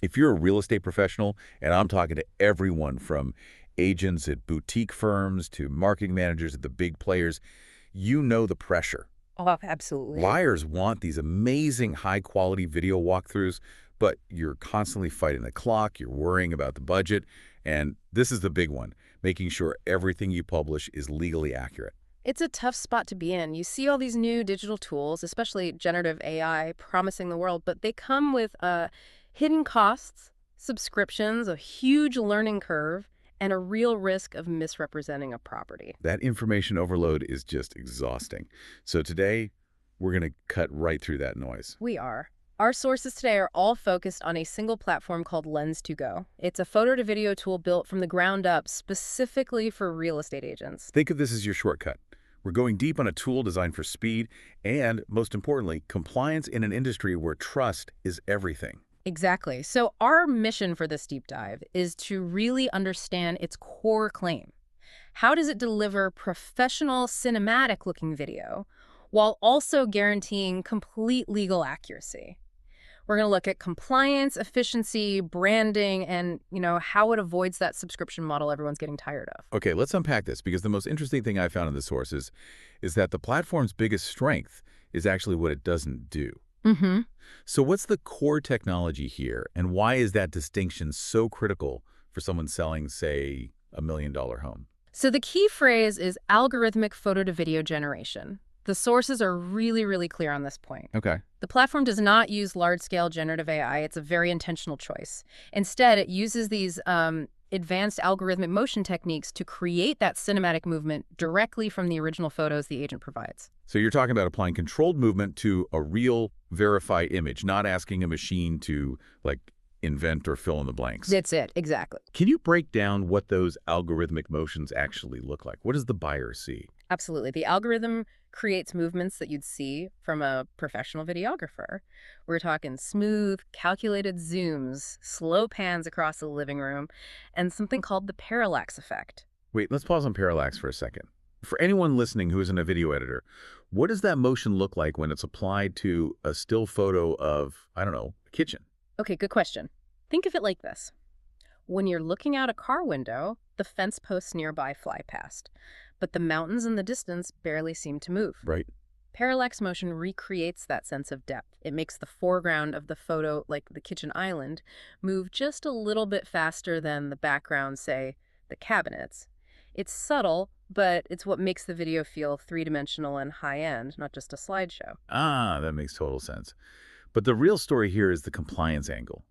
If you're a real estate professional, and I'm talking to everyone from agents at boutique firms to marketing managers at the big players, you know the pressure. Oh, absolutely. Buyers want these amazing high-quality video walkthroughs, but you're constantly fighting the clock, you're worrying about the budget, and this is the big one, making sure everything you publish is legally accurate. It's a tough spot to be in. You see all these new digital tools, especially generative AI, promising the world, but they come with hidden costs, subscriptions, a huge learning curve, and a real risk of misrepresenting a property. That information overload is just exhausting. So today, we're going to cut right through that noise. We are. Our sources today are all focused on a single platform called lens2go. It's a photo-to-video tool built from the ground up specifically for real estate agents. Think of this as your shortcut. We're going deep on a tool designed for speed and, most importantly, compliance in an industry where trust is everything. Exactly. So our mission for this deep dive is to really understand its core claim. How does it deliver professional cinematic-looking video while also guaranteeing complete legal accuracy? We're going to look at compliance, efficiency, branding, and, how it avoids that subscription model everyone's getting tired of. Okay, let's unpack this because the most interesting thing I found in the sources is that the platform's biggest strength is actually what it doesn't do. Mm-hmm. So what's the core technology here, and why is that distinction so critical for someone selling, say, $1 million home? So the key phrase is algorithmic photo-to-video generation. The sources are really, really clear on this point. Okay. The platform does not use large-scale generative AI. It's a very intentional choice. Instead, it uses these advanced algorithmic motion techniques to create that cinematic movement directly from the original photos the agent provides. So you're talking about applying controlled movement to a real verified image, not asking a machine to, like, invent or fill in the blanks. That's it, exactly. Can you break down what those algorithmic motions actually look like? What does the buyer see? Absolutely. The algorithm creates movements that you'd see from a professional videographer. We're talking smooth, calculated zooms, slow pans across the living room, and something called the parallax effect. Wait, let's pause on parallax for a second. For anyone listening who isn't a video editor, what does that motion look like when it's applied to a still photo of, I don't know, a kitchen? Okay, good question. Think of it like this. When you're looking out a car window, the fence posts nearby fly past, but the mountains in the distance barely seem to move. Right. Parallax motion recreates that sense of depth. It makes the foreground of the photo, like the kitchen island, move just a little bit faster than the background, say, the cabinets. It's subtle, but it's what makes the video feel three-dimensional and high-end, not just a slideshow. Ah, that makes total sense. But the real story here is the compliance angle.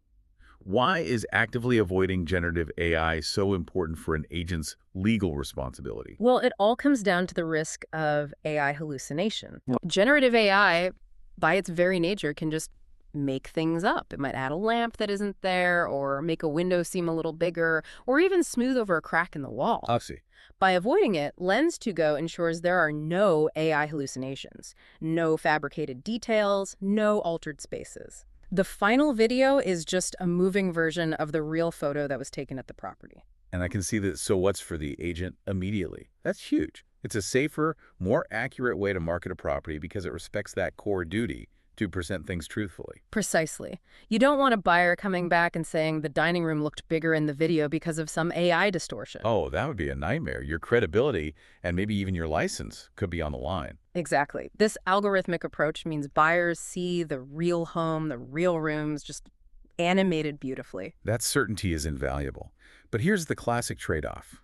Why is actively avoiding generative AI so important for an agent's legal responsibility? Well, it all comes down to the risk of AI hallucination. Generative AI, by its very nature, can just make things up. It might add a lamp that isn't there, or make a window seem a little bigger, or even smooth over a crack in the wall. I see. By avoiding it, lens2go ensures there are no AI hallucinations, no fabricated details, no altered spaces. The final video is just a moving version of the real photo that was taken at the property. And I can see that so what's for the agent immediately. That's huge. It's a safer, more accurate way to market a property because it respects that core duty to present things truthfully. Precisely. You don't want a buyer coming back and saying the dining room looked bigger in the video because of some AI distortion. Oh, that would be a nightmare. Your credibility and maybe even your license could be on the line. Exactly. This algorithmic approach means buyers see the real home, the real rooms, just animated beautifully. That certainty is invaluable. But here's the classic trade-off.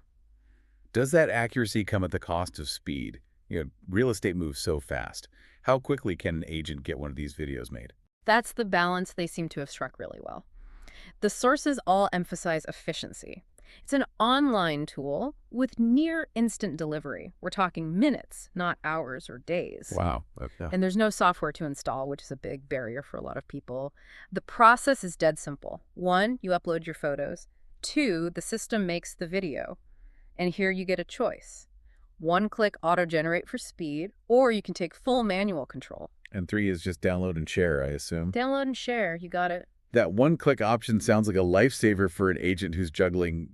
Does that accuracy come at the cost of speed? Real estate moves so fast. How quickly can an agent get one of these videos made? That's the balance they seem to have struck really well. The sources all emphasize efficiency. It's an online tool with near instant delivery. We're talking minutes, not hours or days. Wow. Yeah. And there's no software to install, which is a big barrier for a lot of people. The process is dead simple. 1, you upload your photos. 2, the system makes the video. And here you get a choice. 1-click auto-generate for speed, or you can take full manual control. And 3 is just download and share, I assume. Download and share, you got it. That one-click option sounds like a lifesaver for an agent who's juggling,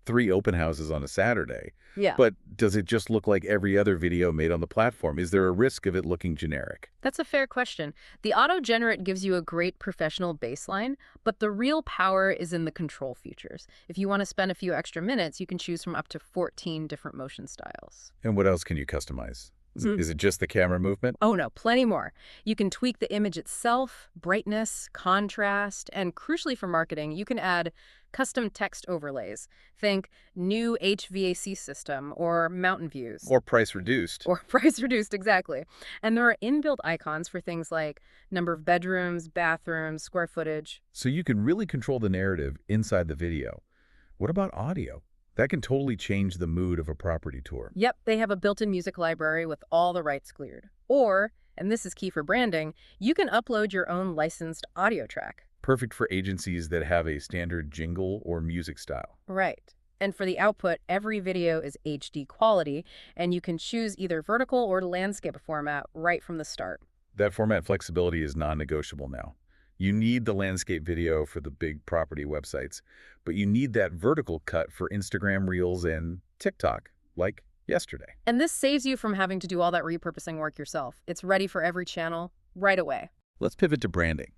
3 open houses on a Saturday. Yeah. But does it just look like every other video made on the platform? Is there a risk of it looking generic? That's a fair question. The auto-generate gives you a great professional baseline, but the real power is in the control features. If you want to spend a few extra minutes, you can choose from up to 14 different motion styles. And what else can you customize? Hmm. Is it just the camera movement? Oh no, plenty more. You can tweak the image itself, brightness, contrast, and crucially for marketing, you can add custom text overlays. Think new HVAC system or mountain views. Or price reduced? Or price reduced, exactly. And there are inbuilt icons for things like number of bedrooms, bathrooms, square footage. So you can really control the narrative inside the video. What about audio? That can totally change the mood of a property tour. Yep, they have a built-in music library with all the rights cleared. Or, and this is key for branding, you can upload your own licensed audio track. Perfect for agencies that have a standard jingle or music style. Right. And for the output, every video is HD quality, and you can choose either vertical or landscape format right from the start. That format flexibility is non-negotiable now. You need the landscape video for the big property websites, but you need that vertical cut for Instagram Reels and TikTok, like yesterday. And this saves you from having to do all that repurposing work yourself. It's ready for every channel right away. Let's pivot to branding.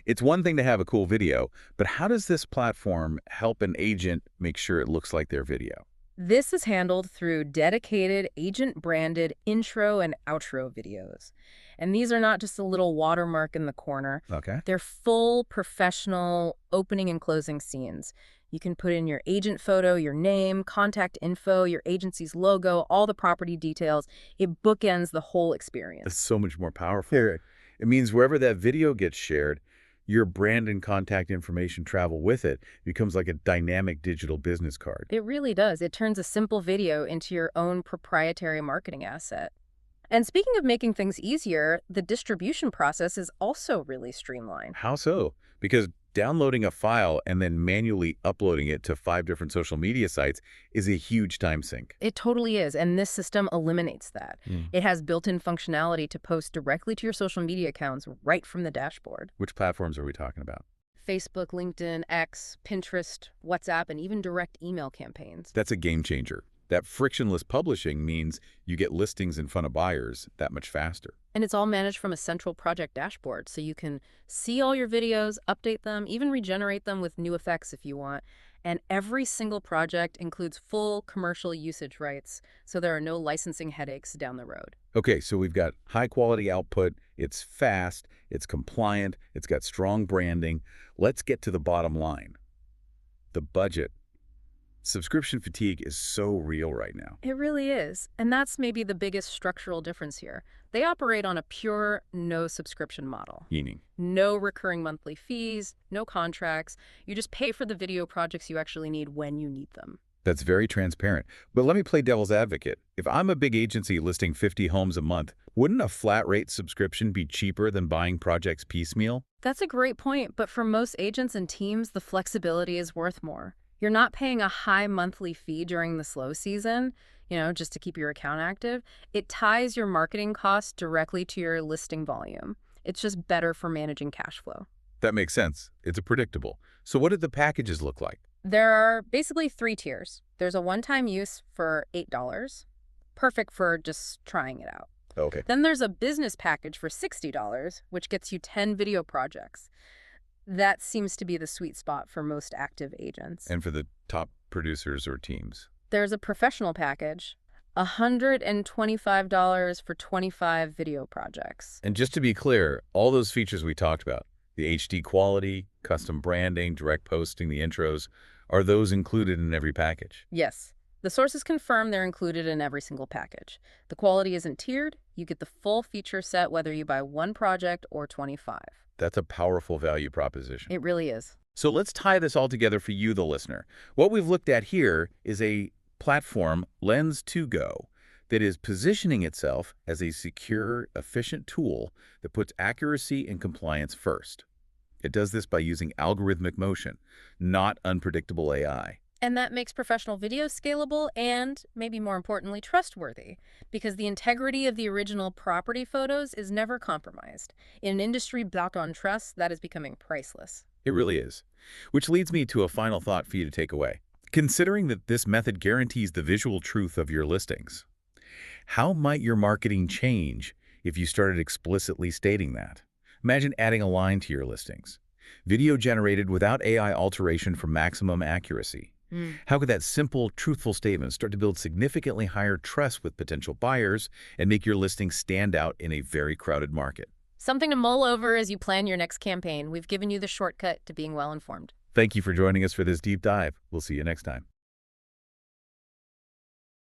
It's one thing to have a cool video, but how does this platform help an agent make sure it looks like their video? This is handled through dedicated agent-branded intro and outro videos. And these are not just a little watermark in the corner. Okay. They're full professional opening and closing scenes. You can put in your agent photo, your name, contact info, your agency's logo, all the property details. It bookends the whole experience. That's so much more powerful. It means wherever that video gets shared, your brand and contact information travel with it. It becomes like a dynamic digital business card. It really does. It turns a simple video into your own proprietary marketing asset. And speaking of making things easier, the distribution process is also really streamlined. How so? Because downloading a file and then manually uploading it to 5 different social media sites is a huge time sink. It totally is, and this system eliminates that. It has built-in functionality to post directly to your social media accounts right from the dashboard. Which platforms are we talking about? Facebook, LinkedIn, X, Pinterest, WhatsApp, and even direct email campaigns. That's a game changer. That frictionless publishing means you get listings in front of buyers that much faster. And it's all managed from a central project dashboard, so you can see all your videos, update them, even regenerate them with new effects if you want. And every single project includes full commercial usage rights, so there are no licensing headaches down the road. Okay, so we've got high-quality output, it's fast, it's compliant, it's got strong branding. Let's get to the bottom line. The budget. Subscription fatigue is so real right now. It really is. And that's maybe the biggest structural difference here. They operate on a pure no subscription model. Meaning? No recurring monthly fees, no contracts. You just pay for the video projects you actually need when you need them. That's very transparent. But let me play devil's advocate. If I'm a big agency listing 50 homes a month, wouldn't a flat rate subscription be cheaper than buying projects piecemeal? That's a great point, but for most agents and teams, the flexibility is worth more. You're not paying a high monthly fee during the slow season, just to keep your account active. It ties your marketing costs directly to your listing volume. It's just better for managing cash flow. That makes sense. It's predictable. So what did the packages look like? There are basically 3 tiers. There's a one-time use for $8, perfect for just trying it out. Okay. Then there's a business package for $60, which gets you 10 video projects. That seems to be the sweet spot for most active agents. And for the top producers or teams? There's a professional package, $125 for 25 video projects. And just to be clear, all those features we talked about, the HD quality, custom branding, direct posting, the intros, are those included in every package? Yes. The sources confirm they're included in every single package. The quality isn't tiered. You get the full feature set whether you buy 1 project or 25. That's a powerful value proposition. It really is. So let's tie this all together for you, the listener. What we've looked at here is a platform, lens2go, that is positioning itself as a secure, efficient tool that puts accuracy and compliance first. It does this by using algorithmic motion, not unpredictable AI. And that makes professional video scalable and, maybe more importantly, trustworthy, because the integrity of the original property photos is never compromised. In an industry built on trust, that is becoming priceless. It really is. Which leads me to a final thought for you to take away. Considering that this method guarantees the visual truth of your listings, how might your marketing change if you started explicitly stating that? Imagine adding a line to your listings. Video generated without AI alteration for maximum accuracy. Mm. How could that simple, truthful statement start to build significantly higher trust with potential buyers and make your listing stand out in a very crowded market? Something to mull over as you plan your next campaign. We've given you the shortcut to being well informed. Thank you for joining us for this deep dive. We'll see you next time.